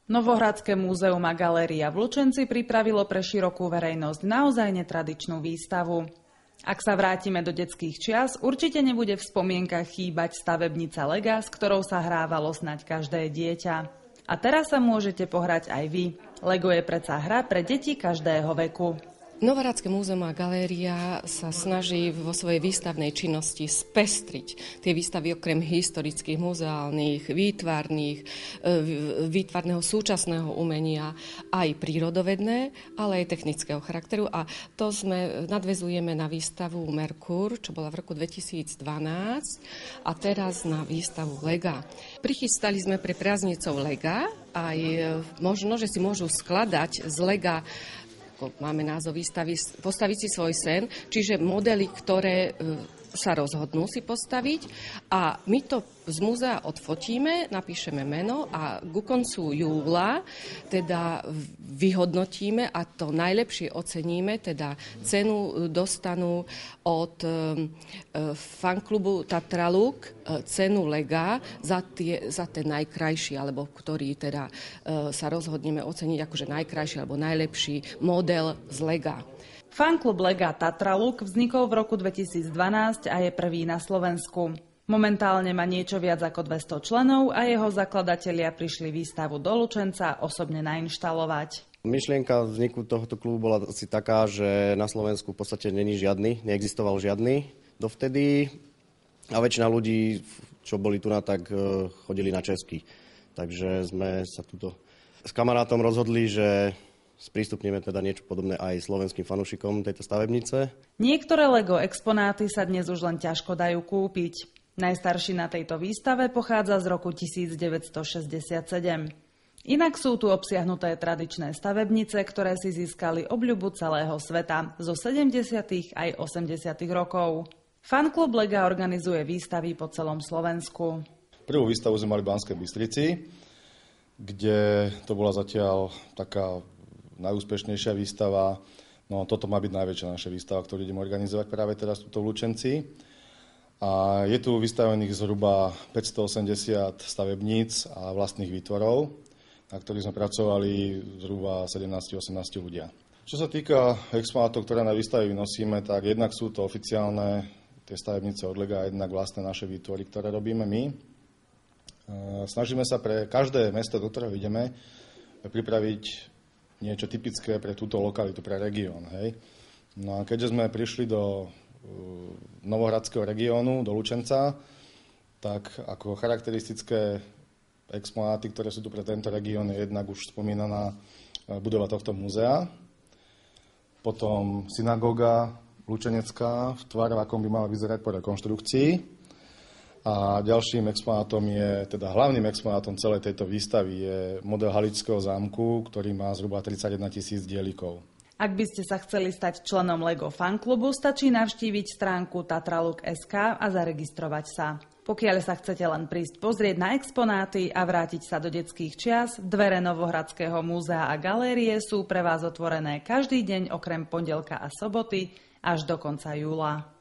Novohradské múzeum a galéria v Lučenci pripravilo pre širokú verejnosť naozaj netradičnú výstavu. Ak sa vrátime do detských čias, určite nebude v spomienkach chýbať stavebnica Lega, s ktorou sa hrávalo snáď každé dieťa. A teraz sa môžete pohrať aj vy. Lego je predsa hra pre deti každého veku. Novohradské múzeum a galéria sa snaží vo svojej výstavnej činnosti spestriť tie výstavy okrem historických, muzeálnych, výtvarného súčasného umenia, aj prírodovedné, ale aj technického charakteru. A to nadväzujeme na výstavu Merkur, čo bola v roku 2012, a teraz na výstavu Lega. Prichystali sme pre priaznicov Lega aj možno, že si môžu skladať z Lega, máme názov výstavy, postaviť si svoj sen, čiže modely, ktoré sa rozhodnú si postaviť, a my to z múzea odfotíme, napíšeme meno a ku koncu júla teda vyhodnotíme a to najlepšie oceníme, teda cenu dostanú od fanklubu Tatraluk, cenu Lega za ten najkrajší, alebo ktorý teda sa rozhodneme oceniť akože najkrajší alebo najlepší model z Lega. Fanklub Lega Tatraluk vznikol v roku 2012 a je prvý na Slovensku. Momentálne má niečo viac ako 200 členov a jeho zakladatelia prišli výstavu do Lučenca osobne nainštalovať. Myšlienka vzniku tohto klubu bola asi taká, že na Slovensku v podstate neexistoval žiadny dovtedy a väčšina ľudí, čo boli tu tak chodili na česky. Takže sme sa tuto s kamarátom rozhodli, že sprístupníme teda niečo podobné aj slovenským fanúšikom tejto stavebnice. Niektoré Lego exponáty sa dnes už len ťažko dajú kúpiť. Najstarší na tejto výstave pochádza z roku 1967. Inak sú tu obsiahnuté tradičné stavebnice, ktoré si získali obľubu celého sveta zo 70. aj 80. rokov. Fanklub Lega organizuje výstavy po celom Slovensku. Prvú výstavu sme mali v Banskej Bystrici, kde to bola zatiaľ taká najúspešnejšia výstava. No toto má byť najväčšia naša výstava, ktorú ideme organizovať práve teraz tuto v Lučenci. A je tu vystavených zhruba 580 stavebníc a vlastných výtvorov, na ktorých sme pracovali zhruba 17-18 ľudia. Čo sa týka exponátov, ktoré na výstave vynosíme, tak jednak sú to oficiálne tie stavebnice od Lega a jednak vlastné naše výtvory, ktoré robíme my. Snažíme sa pre každé mesto, do ktorého ideme, pripraviť niečo typické pre túto lokalitu, pre región. Hej. No a keďže sme prišli do Novohradského regiónu, do Lučenca, tak ako charakteristické exponáty, ktoré sú tu pre tento región, je jednak už spomínaná budova tohto múzea, potom synagóga lučenecká v tvare, akom by mala vyzerať po rekonštrukcii. A ďalším exponátom teda hlavným exponátom celej tejto výstavy je model Haličského zámku, ktorý má zhruba 31 000 dielikov. Ak by ste sa chceli stať členom Lego fanklubu, stačí navštíviť stránku Tatraluk.sk a zaregistrovať sa. Pokiaľ sa chcete len prísť pozrieť na exponáty a vrátiť sa do detských čias, dvere Novohradského múzea a galérie sú pre vás otvorené každý deň okrem pondelka a soboty až do konca júla.